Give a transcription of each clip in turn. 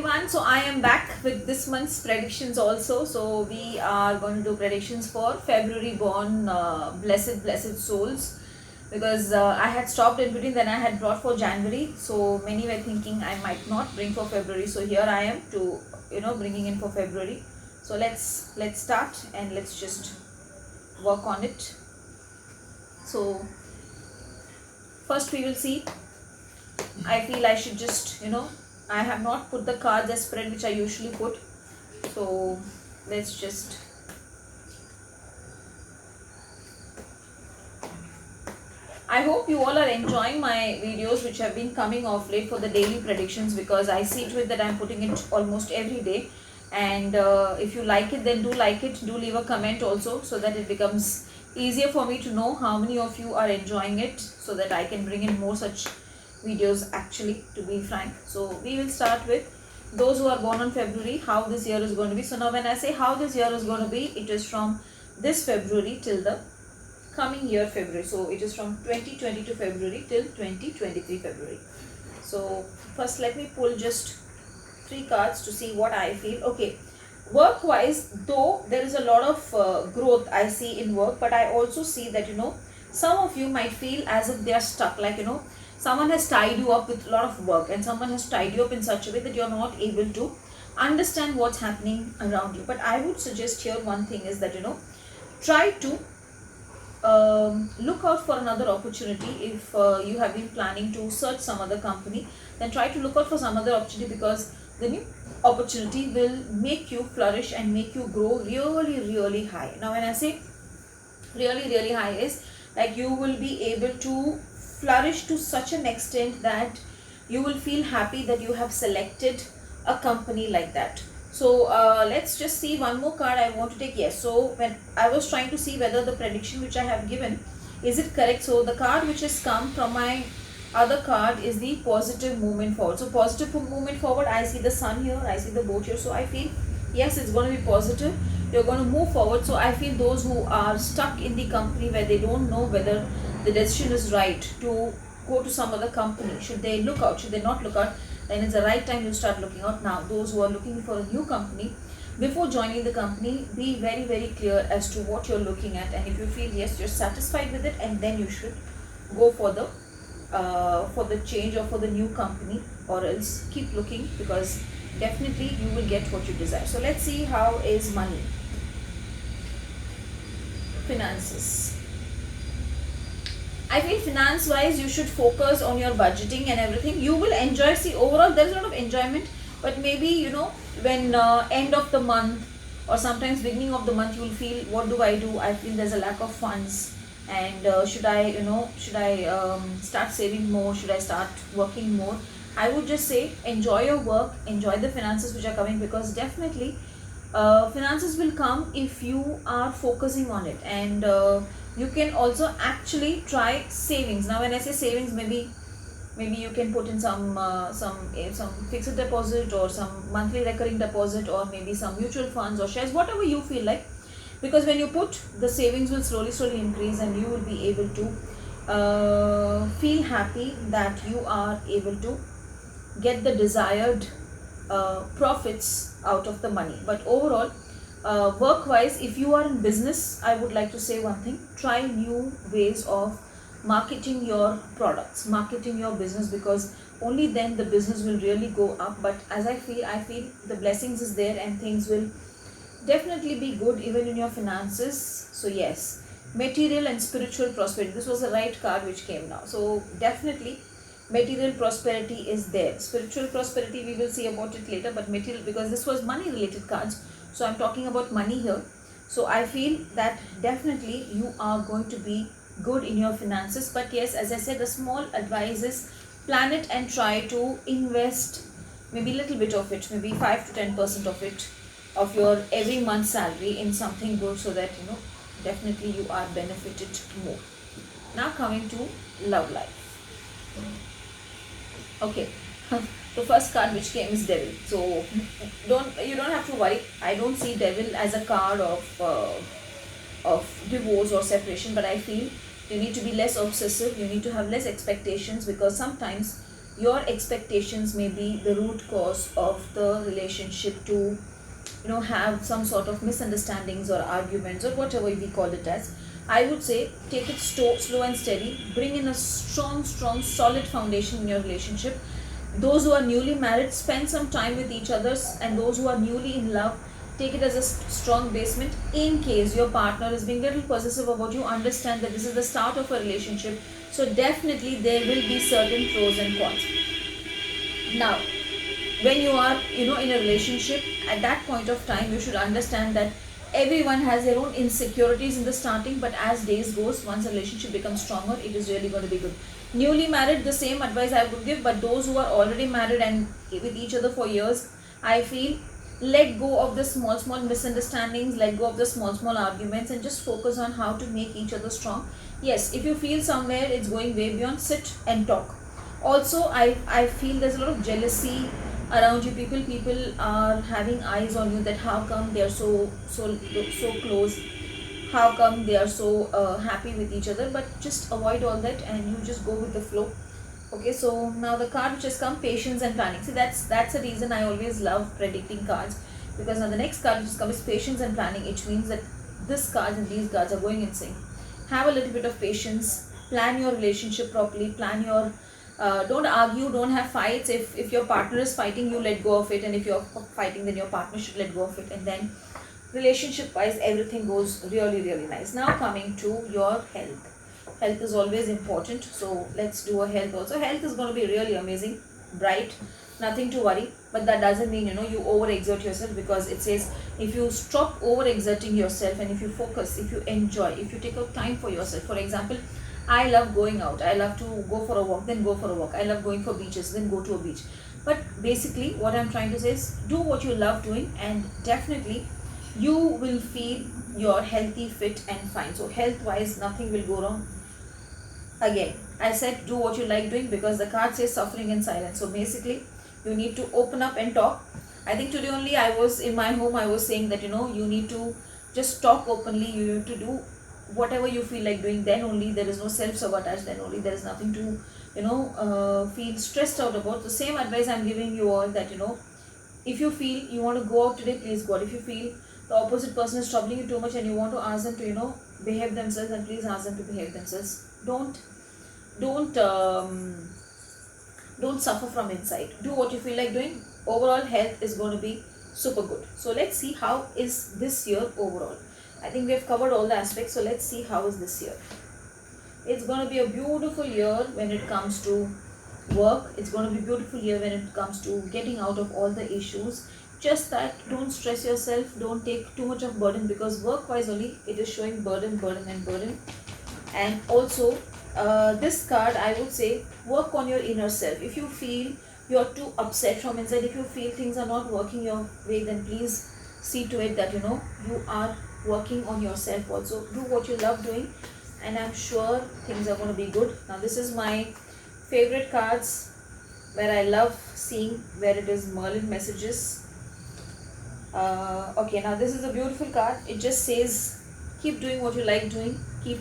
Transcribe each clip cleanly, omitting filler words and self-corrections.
everyone, so I am back with this month's predictions also. So we are going to do predictions for February born blessed souls, because I had stopped in between, then I had brought for January. So many were thinking I might not bring for February, so here I am to bringing in for February. So let's start and let's just work on it. So first we will see. I feel I should just I have not put the cards as spread which I usually put, so let's just I hope you all are enjoying my videos which have been coming off late for the daily predictions, because I see to it that I'm putting it almost every day. And if you like it, then do like it, do leave a comment also, so that it becomes easier for me to know how many of you are enjoying it, so that I can bring in more such videos actually, to be frank. So we will start with those who are born on February, how this year is going to be. So now when I say how this year is going to be, it is from this February till the coming year February. So it is from 2022 February till 2023 February. So first let me pull just 3 cards to see what I feel. Okay, work wise, though there is a lot of growth I see in work, but I also see that some of you might feel as if they are stuck, like someone has tied you up with a lot of work, and someone has tied you up in such a way that you're not able to understand what's happening around you. But I would suggest here one thing is that try to look out for another opportunity. If you have been planning to search some other company, then try to look out for some other opportunity, because the new opportunity will make you flourish and make you grow really high. Now when I say really high, is like you will be able to flourish to such an extent that you will feel happy that you have selected a company like that. So let's just see one more card I want to take. Yes, so when I was trying to see whether the prediction which I have given, is it correct. So the card which has come from my other card is the positive movement forward. So positive movement forward, I see the sun here, I see the boat here. So I feel yes, it's going to be positive. You're going to move forward. So I feel those who are stuck in the company where they don't know whether the decision is right to go to some other company, should they look out, should they not look out, then it's the right time you start looking out. Now those who are looking for a new company, before joining the company, be very clear as to what you're looking at, and if you feel yes, you're satisfied with it, and then you should go for the change or for the new company, or else keep looking, because definitely you will get what you desire. So let's see how is money, finances. I feel finance wise you should focus on your budgeting and everything. You will enjoy, see overall there is a lot of enjoyment, but maybe when end of the month or sometimes beginning of the month, you will feel what do I do, I feel there's a lack of funds, and should I start saving more, should I start working more. I would just say enjoy your work, enjoy the finances which are coming, because definitely finances will come if you are focusing on it. And you can also actually try savings. Now when I say savings, maybe you can put in some fixed deposit, or some monthly recurring deposit, or maybe some mutual funds or shares, whatever you feel like, because when you put, the savings will slowly increase, and you will be able to feel happy that you are able to get the desired profits out of the money. But overall, work wise, if you are in business, I would like to say one thing: try new ways of marketing your products, marketing your business, because only then the business will really go up. But as I feel the blessings is there, and things will definitely be good even in your finances. So yes, material and spiritual prosperity, this was the right card which came now. So definitely material prosperity is there. Spiritual prosperity, we will see about it later, but material, because this was money related cards, so I'm talking about money here. So I feel that definitely you are going to be good in your finances. But yes, as I said, the small advice is plan it and try to invest maybe a little bit of it, maybe 5 to 10% of it, of your every month's salary, in something good, so that definitely you are benefited more. Now coming to love life. Okay. The first card which came is devil. So you don't have to worry. I don't see devil as a card of divorce or separation, but I feel you need to be less obsessive, you need to have less expectations, because sometimes your expectations may be the root cause of the relationship to have some sort of misunderstandings or arguments or whatever we call it as. I would say take it slow and steady. Bring in a strong, solid foundation in your relationship. Those who are newly married, spend some time with each other, and those who are newly in love, take it as a strong basement. In case your partner is being a little possessive about you, understand that this is the start of a relationship, so definitely there will be certain pros and cons. Now, when you are in a relationship, at that point of time you should understand that everyone has their own insecurities in the starting, but as days goes, once a relationship becomes stronger, it is really going to be good. Newly married, the same advice I would give, but those who are already married and with each other for years, I feel let go of the small misunderstandings, let go of the small arguments, and just focus on how to make each other strong. Yes, if you feel somewhere it's going way beyond, sit and talk. Also, I feel there's a lot of jealousy around you. People are having eyes on you, that how come they are so close, how come they are so happy with each other. But just avoid all that and you just go with the flow. Okay, so now the card which has come, patience and planning. See, that's the reason I always love predicting cards, because now the next card which has come is patience and planning. It means that this card and these cards are going in sync. Have a little bit of patience, plan your relationship properly, plan your don't argue, don't have fights. If your partner is fighting, you let go of it, and if you're fighting, then your partner should let go of it, and then relationship wise everything goes really nice. Now coming to your health is always important, so let's do a health also. Health is going to be really amazing, bright, nothing to worry. But that doesn't mean you overexert yourself, because it says if you stop overexerting yourself and if you focus, if you enjoy, if you take out time for yourself. For example, I love going out, I love to go for a walk, then go for a walk. I love going for beaches, then go to a beach. But basically what I'm trying to say is, do what you love doing, and definitely you will feel you're healthy, fit and fine. So health wise nothing will go wrong. Again, I said do what you like doing, because the card says suffering in silence. So basically you need to open up and talk. I think today only I was in my home, I was saying that you need to just talk openly. You have to do whatever you feel like doing, then only there is no self-sabotage, then only there is nothing to feel stressed out about. The same advice I'm giving you all, that if you feel you want to go out today, please go out. If you feel the opposite person is troubling you too much and you want to ask them to behave themselves, then please ask them to behave themselves. Don't suffer from inside. Do what you feel like doing. Overall health is going to be super good. So let's see how is this year overall. I think we have covered all the aspects, so let's see how is this year. It's going to be a beautiful year when it comes to work. It's going to be a beautiful year when it comes to getting out of all the issues. Just that don't stress yourself, don't take too much of burden, because work wise only it is showing burden. And also this card, I would say, work on your inner self. If you feel you're too upset from inside, if you feel things are not working your way, then please see to it that you are working on yourself also. Do what you love doing, and I'm sure things are going to be good. Now this is my favorite cards, where I love seeing where it is Merlin messages. Okay, now this is a beautiful card. It just says keep doing what you like doing, keep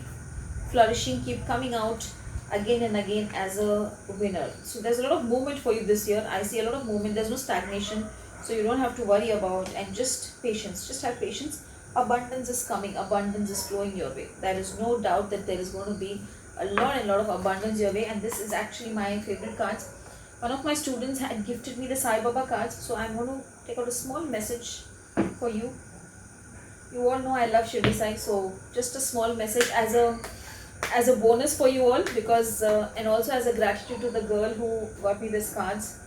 flourishing, keep coming out again and again as a winner. So there's a lot of movement for you this year. I see a lot of movement. There's no stagnation, so you don't have to worry about, and just patience, just have patience. Abundance is coming, abundance is flowing your way. There is no doubt that there is going to be a lot of abundance your way, and this is actually my favorite cards. One of my students had gifted me the Sai Baba cards, so I'm going to take out a small message for you. You all know I love Shirdi Sai, so just a small message as a bonus for you all, because and also as a gratitude to the girl who got me these cards.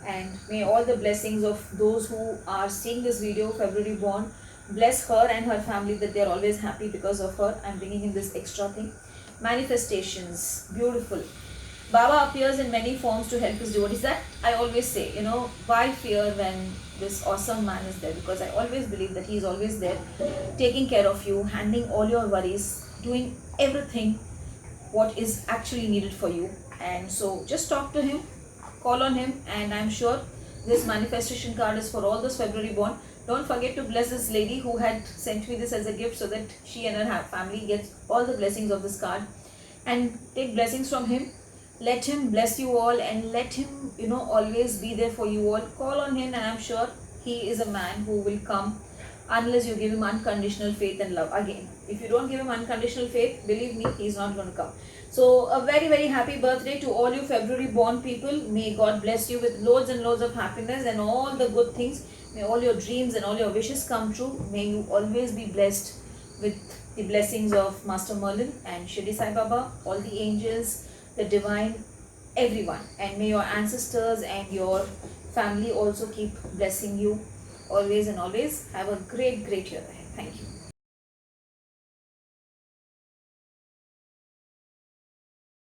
And may all the blessings of those who are seeing this video, February born, bless her and her family, that they are always happy because of her. I'm bringing in this extra thing. Manifestations, beautiful. Baba appears in many forms to help his devotees. That I always say, why fear when this awesome man is there? Because I always believe that he is always there, taking care of you, handling all your worries, doing everything what is actually needed for you. And so just talk to him, call on him, and I'm sure this manifestation card is for all those February born. Don't forget to bless this lady who had sent me this as a gift, so that she and her family gets all the blessings of this card, and take blessings from him. Let him bless you all, and let him, always be there for you all. Call on him, and I'm sure he is a man who will come unless you give him unconditional faith and love. Again, if you don't give him unconditional faith, believe me, he's not going to come. So, a very, very happy birthday to all you February born people. May God bless you with loads and loads of happiness and all the good things. May all your dreams and all your wishes come true. May you always be blessed with the blessings of Master Merlin and Shirdi Sai Baba, all the angels, the divine, everyone. And may your ancestors and your family also keep blessing you always and always. Have a great, great year ahead. Thank you.